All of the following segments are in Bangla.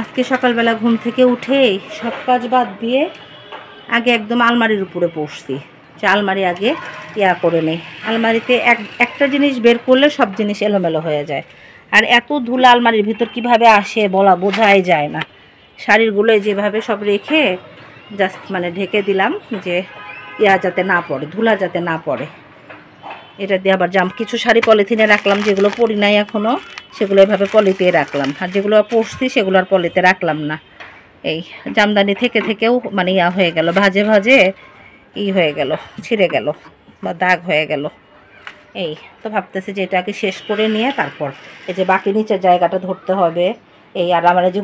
আজকে সকালবেলা ঘুম থেকে উঠেই সব কাজ বাদ দিয়ে আগে একদম আলমারির উপরে বসছি, যে আলমারি আগে করে নেই। আলমারিতে একটা জিনিস বের করলে সব জিনিস এলোমেলো হয়ে যায়। আর এত ধুলা আলমারির ভিতর কিভাবে আসে বোঝাই যায় না। শাড়িগুলো যেভাবে সব রেখে জাস্ট ঢেকে দিলাম, যে যাতে না পড়ে, ধুলা যাতে না পড়ে। এটা দিয়ে আবার কিছু শাড়ি পলিথিনে রাখলাম, যেগুলো পরি নাই এখনও, সেগুলো এভাবে পলিতে রাখলাম। আর যেগুলো পরছি সেগুলো আর পলিতে রাখলাম না। এই জামদানি থেকেও হয়ে গেল, ভাজে ভাজে হয়ে গেল, ছিঁড়ে গেল বা দাগ হয়ে গেল। এই তো ভাবতেছি যে এটাকে শেষ করে নিয়ে তারপর এই যে বাকি নিচের জায়গাটা ধরতে হবে। আর আমার যে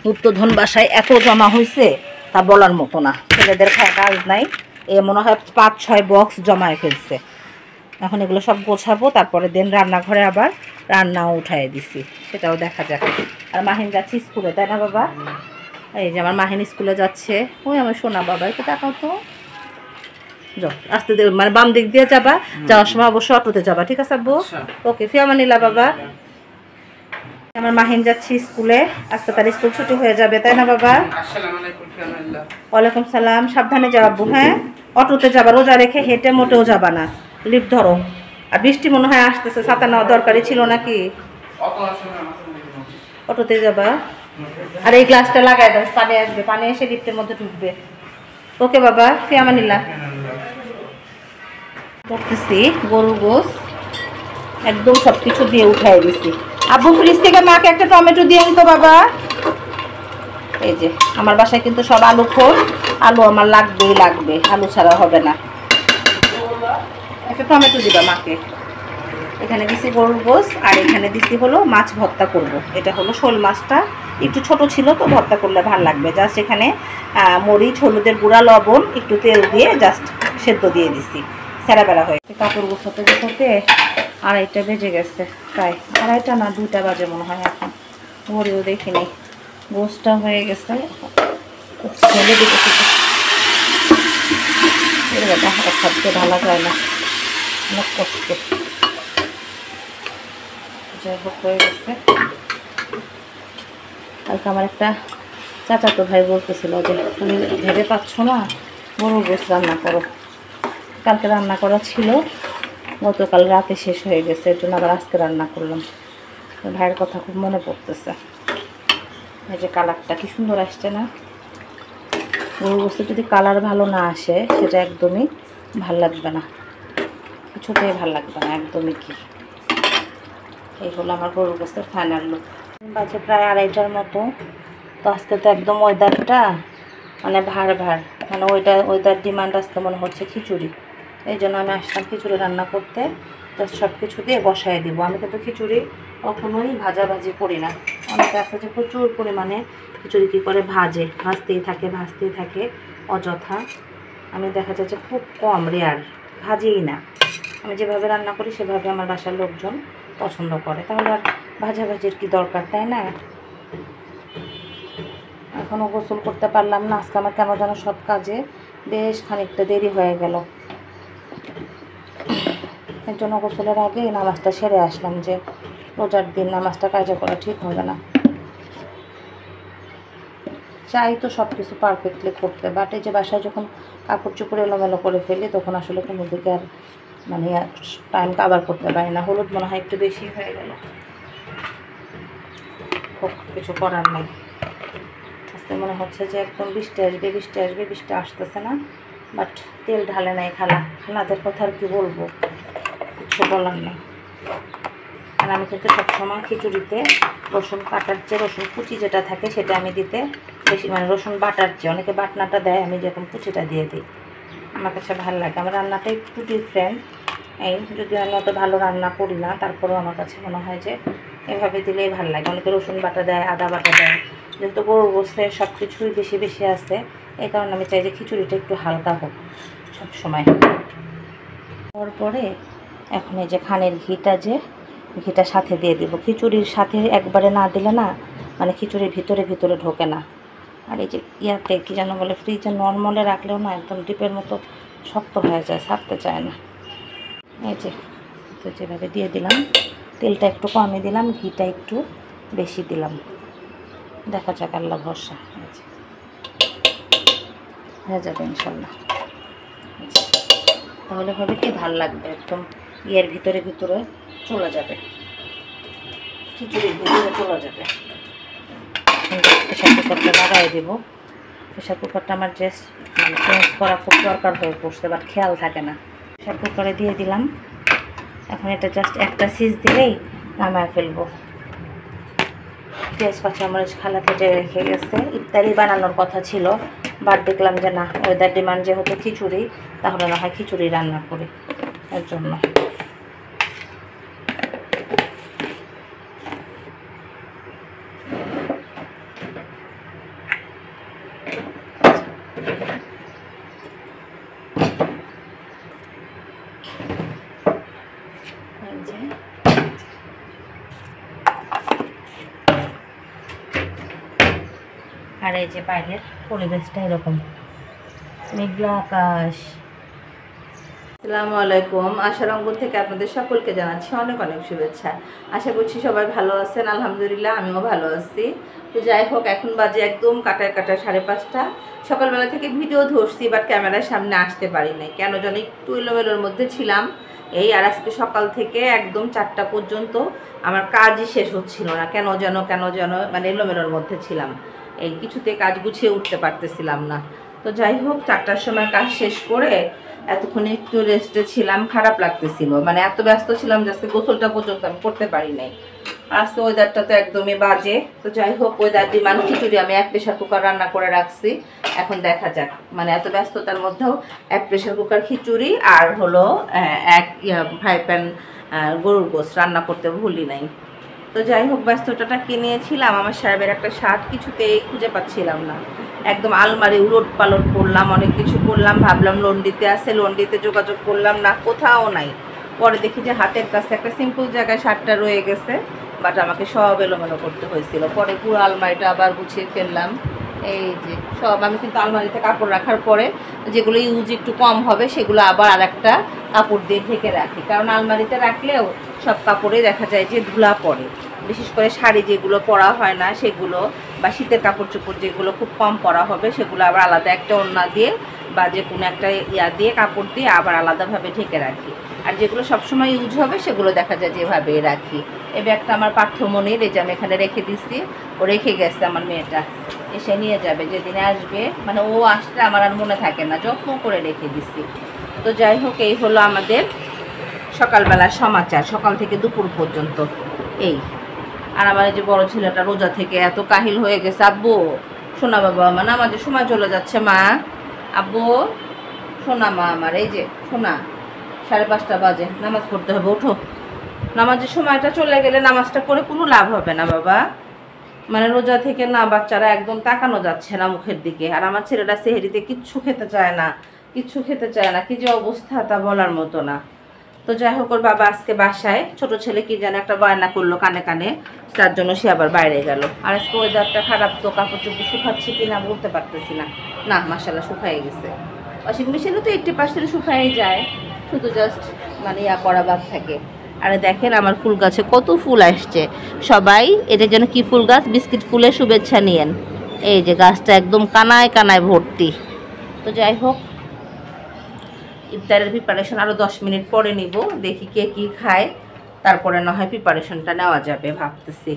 গুপ্তধন বাসায় এত জমা হয়েছে তা বলার মতো না। ছেলেদের কাজ নাই, মনে হয় 5-6 বক্স জমায় ফেলছে। এখন এগুলো সব গোছাবো, তারপরে রান্নাঘরে আবার রান্নাও উঠাই দিছি, সেটাও দেখা যাক। আর মাহিন যাচ্ছে স্কুলে, তাই না বাবা? এই যে আমার মাহিন স্কুলে যাচ্ছে। ওই আমার সোনা বাবা, একটু তাকাও তো। যাও আস্তে বাম দিক দিয়ে যাবা, যাওয়ার সময় অবশ্যই অটোতে যাবা, ঠিক আছে আব্বু? ওকে, ফিয়ামানিল্লাহ বাবা। আমার মাহিন যাচ্ছে স্কুলে, আজকে তার স্কুল ছুটি হয়ে যাবে, তাই না বাবা? ওয়ালাইকুম সালাম। সাবধানে যাও আব্বু, হ্যাঁ? অটোতে যাবা, রোজা রেখে হেঁটে মোটেও যাবা না, লিফট ধরো। আর বৃষ্টি মনে হয় আসতেছে, ছাতা নেওয়া দরকারি ছিল নাকি? অটোতে যাবা। আর এই গ্লাসটা লাগাই দাও, পানি আসবে, পানি এসে লিফটের মধ্যে ঢুকবে। ওকে বাবা, ফিয়ামানিল্লাহ। করতেছি গরুর গোস, একদম সব কিছু দিয়ে উঠাই দিছি। আব্বু ফ্রিজ থেকে মাকে একটা টমেটো দিয়ে আনতো বাবা। এই যে আমার বাসায় কিন্তু সব আলু খোল, আলু আমার লাগবে, আলু ছাড়া হবে না। একটা টমেটো দিবা মাকে। এখানে দিছি গরুর গোস, আর এখানে দিছি হলো মাছ ভর্তা করব। এটা হলো শোল মাছটা, একটু ছোট ছিল তো, ভর্তা করলে ভালো লাগবে। জাস্ট এখানে মরিচ, হলুদের গুঁড়া, লবণ, একটু তেল দিয়ে জাস্ট সেদ্ধ দিয়ে দিছি। সেরা বেড়া হয়েছে। কাপড় গোছাতে 2:30 বেজে গেছে, প্রায় 2:30 না 2টা বাজে মনে হয় এখন, ঘড়িও দেখিনি। গোসটা হয়ে গেছে, ঢেলে দিতে খাদ্য ঢালা যায় না, অনেক কষ্ট। যাই হোক হয়ে গেছে। কালকে আমার একটা চাচাতো ভাই বলতেছিল যে তুমি ভেবে পাচ্ছ না, গরুর গোস রান্না করো। কালকে রান্না করা ছিল, গতকাল রাতে শেষ হয়ে গেছে, এর জন্য আবার আজকে রান্না করলাম। ভাইয়ের কথা খুব মনে পড়তেছে। এই যে কালারটা কি সুন্দর আসছে না? গরুর গোস্তে যদি কালার ভালো না আসে সেটা একদমই ভাল লাগবে না, কিছুতেই ভাল লাগবে না একদমই। কি এই হলো আমার গরুর গোস্তের ফাইনাল লুক। বাজে প্রায় 2:30টার মতো। তো আজকে তো একদম ওয়েদারটা ভার, ওয়েদার ডিমান্ড আজকে মনে হচ্ছে খিচুড়ি। এই জন্য আমি আসলাম খিচুড়ি রান্না করতে। জাস্ট সব কিছু দিয়ে বসায় দিব। আমি কিন্তু খিচুড়ি কখনোই ভাজাভাজি করি না। অনেকে আছে যে প্রচুর পরিমাণে খিচুড়ি কী করে ভাজতেই থাকে অযথা। আমি দেখা যায় যে খুব কম, রেয়ার, ভাজিই না। আমি যেভাবে রান্না করি সেভাবে আমার বাসার লোকজন পছন্দ করে, তাহলে আর ভাজাভাজির কি দরকার, তাই না? এখনও গোসল করতে পারলাম না। আজকে আমার কেন যেন সব কাজে বেশ খানিকটা দেরি হয়ে গেল। এর জন্য গোসলের আগে নামাজটা সেরে আসলাম, যে রোজার দিন নামাজটা কাজে করা ঠিক হবে না। চাই তো সব কিছু পারফেক্টলি করতে, বাট এই যে বাসায় যখন কাপড় চোপড় এলোমেলো করে ফেলি তখন আসলে কোনো দিকে আর টাইম কাভার করতে পারি না। হলুদ মনে হয় একটু বেশি হয়ে গেল, খুব কিছু করার নেই। আজকে মনে হচ্ছে যে একদম বৃষ্টি আসবে, বৃষ্টি আসতেছে না। বাট তেল ঢালে নাই খালাদের কথা আর কি বলবো, কিছু বলার নেই। আর আমি কিন্তু সবসময় খিচুড়িতে রসুন কাটার চেয়ে রসুন কুচি যেটা থাকে সেটা আমি দিতে বেশি, রসুন বাটার চেয়ে, অনেকে বাটনাটা দেয়, আমি যেরকম কুচিটা দিয়ে দিই। আমার কাছে ভালো লাগে, আমার রান্নাটা একটু ডিফারেন্ট। যদিও আমি অত ভালো রান্না করি না, তারপরেও আমার কাছে মনে হয় যে এভাবে দিলেই ভালো লাগে। অনেকে রসুন বাটা দেয়, আদা বাটা দেয়, যেহেতু গরুর গোশতে সব কিছুই বেশি আছে, এই কারণে আমি চাই যে খিচুড়িটা একটু হালকা হোক সবসময়। তারপরে এখন এই যে খানের ঘিটা সাথে দিয়ে দেবো। খিচুড়ির সাথে একবারে না দিলে না খিচুড়ির ভিতরে ঢোকে না। আর এই যে কি যেন বলে, ফ্রিজে নর্মালে রাখলেও না একদম ডিপের মতো শক্ত হয়ে যায়, ছাড়তে চায় না। এই যে তো যেভাবে দিয়ে দিলাম, তেলটা একটু কমই দিলাম, ঘিটা একটু বেশি দিলাম। দেখা যাক, আল্লাহ ভরসা হয়ে যাবে ইনশাল্লাহ। তাহলে হবে কি, ভাল লাগবে, একদম ইয়ের ভিতরে ভিতরে চলে যাবে, খিচুড়ির ভিতরে চলে যাবে। প্রেশার কুকারটা লাগাই দেবো। প্রেশার কুকারটা আমার জাস্ট মানে চেঞ্জ করা খুব দরকার হয়ে পড়ছে, বাট খেয়াল থাকে না। প্রেশার কুকারে দিয়ে দিলাম। এখন এটা জাস্ট একটা সিজ দিলেই নামায় ফেলবো। পেঁয়াজ কাঁচামরিচ খালা কেটে রেখে গেছে। ইফতারি বানানোর কথা ছিল, বাট দেখলাম যে না, ওয়েদার ডিমান্ড যেহেতু খিচুড়ি, তাহলে না হয় খিচুড়ি রান্না করি, এর জন্য। আর এই যে বাইরের পরিবেশটা এরকম, মেঘলা আকাশ। আসসালামু আলাইকুম, আশারঙ্গ থেকে আপনাদের সকলকে জানাচ্ছি অনেক অনেক শুভেচ্ছা। আশা করছি সবাই ভালো আছেন। আলহামদুলিল্লাহ আমিও ভালো আছি। তো যাই হোক, এখন বাজে একদম কাটায় 5:30। সকালবেলা থেকে ভিডিও ধরছি, বাট ক্যামেরার সামনে আসতে পারি নাই, কেন যেন একটু এলোমেলোর মধ্যে ছিলাম। এই আর আজকে সকাল থেকে একদম 4টা পর্যন্ত আমার কাজই শেষ হচ্ছিল না, কেন যেন মানে এলোমেলোর মধ্যে ছিলাম। এই কিছুতে কাজ গুছিয়ে উঠতে পারতেছিলাম না। তো যাই হোক, 4টার সময় কাজ শেষ করে এতক্ষণ একটু রেস্টে ছিলাম। খারাপ লাগতেছিল, মানে এত ব্যস্ত ছিলাম যে আজকে গোসলটা পর্যন্ত আমি করতে পারি নাই। আজকে ওয়েদারটা তো একদমই বাজে। তো যাই হোক, ওয়েদার ডিমান্ড খিচুড়ি আমি এক প্রেশার কুকার রান্না করে রাখছি। এখন দেখা যাক, মানে এত ব্যস্ততার মধ্যেও এক প্রেশার কুকার খিচুড়ি আর হলো এক ফ্রাই প্যান গরুর গোশত রান্না করতে ভুলি নাই। তো যাই হোক, ব্যস্ততাটা কিনেছিলাম। আমার সাহেবের একটা শার্ট কিছুতেই খুঁজে পাচ্ছিলাম না, একদম আলমারি উলট পালট করলাম, অনেক কিছু করলাম, ভাবলাম লন্ডিতে আছে, লন্ডিতে যোগাযোগ করলাম না, কোথাও নাই। পরে দেখি যে হাতের কাছে একটা সিম্পল জায়গায় শার্টটা রয়ে গেছে, বাট আমাকে সব এলোমেলো করতে হয়েছিল। পরে পুরো আলমারিটা আবার গুছিয়ে ফেললাম। এই যে সব আমি কিন্তু আলমারিতে কাপড় রাখার পরে যেগুলো ইউজ একটু কম হবে সেগুলো আবার আর একটা কাপড় দিয়ে ঢেকে রাখি, কারণ আলমারিতে রাখলেও সব কাপড়ে দেখা যায় যে ধুলা পড়ে। বিশেষ করে শাড়ি যেগুলো পরা হয় না সেগুলো, বা শীতের কাপড় চোপড় যেগুলো খুব কম পরা হবে সেগুলো আবার আলাদা একটা ওড়না দিয়ে বা যে কোনো একটা দিয়ে কাপড় দিয়ে আবার আলাদাভাবে ঢেকে রাখি। আর যেগুলো সবসময় ইউজ হবে সেগুলো দেখা যায় যেভাবে রাখি। এই ব্যাগটা আমার পার্থমণির, এই যে আমি এখানে রেখে দিচ্ছি, ও রেখে গেছে আমার মেয়েটা, এসে নিয়ে যাবে যেদিনে আসবে, মানে ও আসলে আমার আর মনে থাকে না, যত্ন করে রেখে দিচ্ছি। তো যাই হোক, এই হলো আমাদের সকালবেলার সমাচার, সকাল থেকে দুপুর পর্যন্ত এই। আর আমার এই যে বড় ছেলেটা রোজা থেকে এত কাহিল হয়ে গেছে। আব্বু শোনা বাবা, মানে আমাদের সময় চলে যাচ্ছে মা, আব্বু শোনা মা আমার, এই যে শোনা 5:30 বাজে, নামাজ পড়তে হবে, ওঠো। নামাজের সময়টা চলে গেলে নামাজটা করে কোনো লাভ হবে না বাবা। মানে রোজা থেকে না বাচ্চারা একদম তাকানো যাচ্ছে না মুখের দিকে। আর আমার ছেলেটা সেহরিতে কিচ্ছু খেতে চায় না, কি যে অবস্থা তা বলার মতো না। তো যাই হোক, ওর বাবা আজকে বাসায়, ছোট ছেলে কি যেন একটা বায়না করলো কানে কানে, তার জন্য সে আবার বাইরে গেল। আর আজকে ওয়েদারটা খারাপ, তো কাপড় চোপড় শুকাচ্ছি কিনা বলতে পারতেছি না। না মাশাআল্লাহ শুকাই গেছে, ওয়াশিং মেশিনে তো 80% শুকাই যায়, শুধু জাস্ট মানে করা বাদ থাকে। আরে দেখেন আমার ফুল গাছে কত ফুল আসছে। সবাই এটা যেন কি ফুল গাছ, বিস্কিট ফুলের শুভেচ্ছা নিয়েন। এই যে গাছটা একদম কানায় কানায় ভর্তি। তো যাই হোক, ইফতারের প্রিপারেশন আরও 10 মিনিট পরে নিব, দেখি কে কী খায়, তারপরে না হয় প্রিপারেশনটা নেওয়া যাবে ভাবতেছি।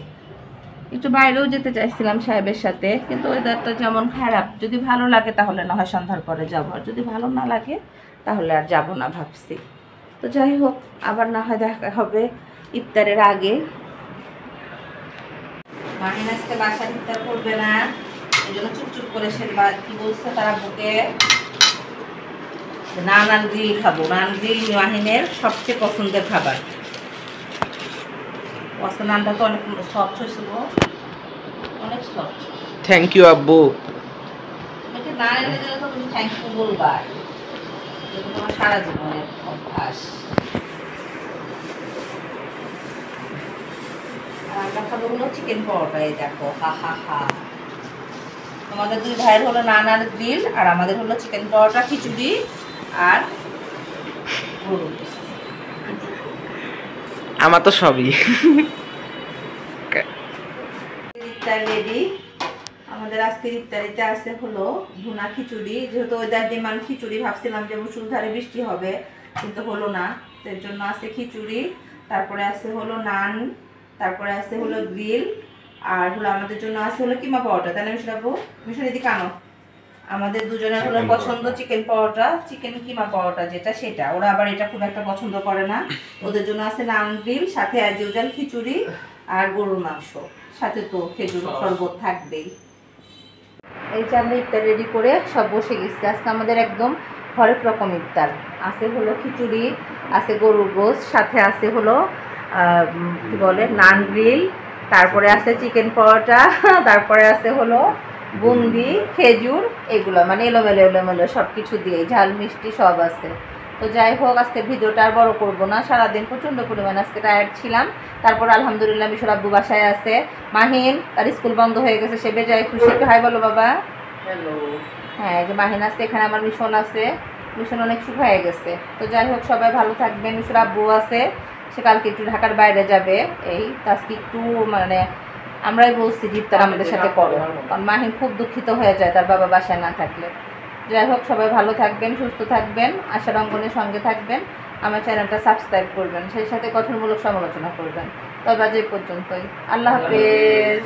একটু বাইরেও যেতে চাইছিলাম সাহেবের সাথে, কিন্তু ওয়েদারটা যেমন খারাপ, যদি ভালো লাগে তাহলে না হয় সন্ধ্যার পরে যাবো, আর যদি ভালো না লাগে তাহলে আর যাব না ভাবছি। তো যাই হোক, আবার না হয় দেখা হবে ইফতারের আগে। মাহিন আজকে বাসার ইফতার করবে না, এই জন্য চুপচুপ করে সে কি বলছে তারা বুকে নান গ্রিল খাবো। নান গ্রিল মাহিনের সবচেয়ে পছন্দের খাবার। নানটা তো অনেক সফট হয়েছিল, অনেক সফট। থ্যাংক ইউ আব্বু। নান এনে দিলে তো তুমি থ্যাংক ইউ বলবা, তোমার সারা জীবনের অভ্যাস। আর আমরা খাবো হলো চিকেন পরোটা। এই দেখো, হা হা হা। তোমাদের দুই ভাইয়ের হলো নান আর গ্রিল, আর আমাদের হলো চিকেন পরোটা, খিচুড়ি আর গরু। আমার তো সবই রেডি। আমাদের আজকের ইফতারিতে আছে হলো ভুনা খিচুড়ি, যেহেতু ওয়েদার ডিমান্ড খিচুড়ি, ভাবছিলাম যে মুষলধারে বৃষ্টি হবে কিন্তু হলো না, এর জন্য আছে খিচুড়ি, তারপরে আছে হলো নান, তারপরে আছে হলো গ্রিল, আর হলো আমাদের জন্য আছে হলো কিমা পাওয়াটা, তাই না মিশরাবু? মিশন এদিকে আনো। আমাদের দুজনের হলো পছন্দ চিকেন পাওয়াটা, চিকেন কিমা পাওয়াটা যেটা সেটা, ওরা আবার এটা খুব একটা পছন্দ করে না। ওদের জন্য আছে নান গ্রিল, সাথে অ্যাজ ইউজুয়াল খিচুড়ি আর গরুর মাংস, সাথে তো খেজুর শরবত থাকবেই। এই যে আমরা ইফতার রেডি করে সব বসে গেছি। আজকে আমাদের একদম হরেক রকম ইফতার আছে, হলো খিচুড়ি, আছে গরুর গোশত, সাথে আছে হলো কি বলে নান গ্রিল, তারপরে আছে চিকেন পরোটা, তারপরে আছে হলো বুন্দি, খেজুর, এগুলো মানে এলোমেলো এলোমেলো সব কিছু দিয়ে ঝাল মিষ্টি সব আছে। তো যাই হোক, আজকে ভিডিওটা আর বড় করবো না, সারাদিন প্রচণ্ড পরিমাণে আজকে টায়ার্ড ছিলাম। তারপর আলহামদুলিল্লাহ মিশর আব্বু বাসায় আছে, মাহিন তার স্কুল বন্ধ হয়ে গেছে, সে বেজায় খুশি। একটু হাই বলো বাবা। হ্যালো। হ্যাঁ, এই যে মাহিন আছে, এখানে আমার মিশন আছে, মিশন অনেক সুখ হয়ে গেছে। তো যাই হোক, সবাই ভালো থাকবেন। মিশর আব্বু আছে, সে কালকে একটু ঢাকার বাইরে যাবে, এই আজকে একটু মানে আমরাই বলছি যে ইফতার আমাদের সাথে করো, কারণ মাহিন খুব দুঃখিত হয়ে যায় তার বাবা বাসায় না থাকলে। যাই হোক, সবাই ভালো থাকবেন, সুস্থ থাকবেন, আশার অঙ্গনের সঙ্গে থাকবেন, আমার চ্যানেলটা সাবস্ক্রাইব করবেন, সেই সাথে গঠনমূলক সমালোচনা করবেন। তবে আজ এই পর্যন্তই, আল্লাহ হাফেজ।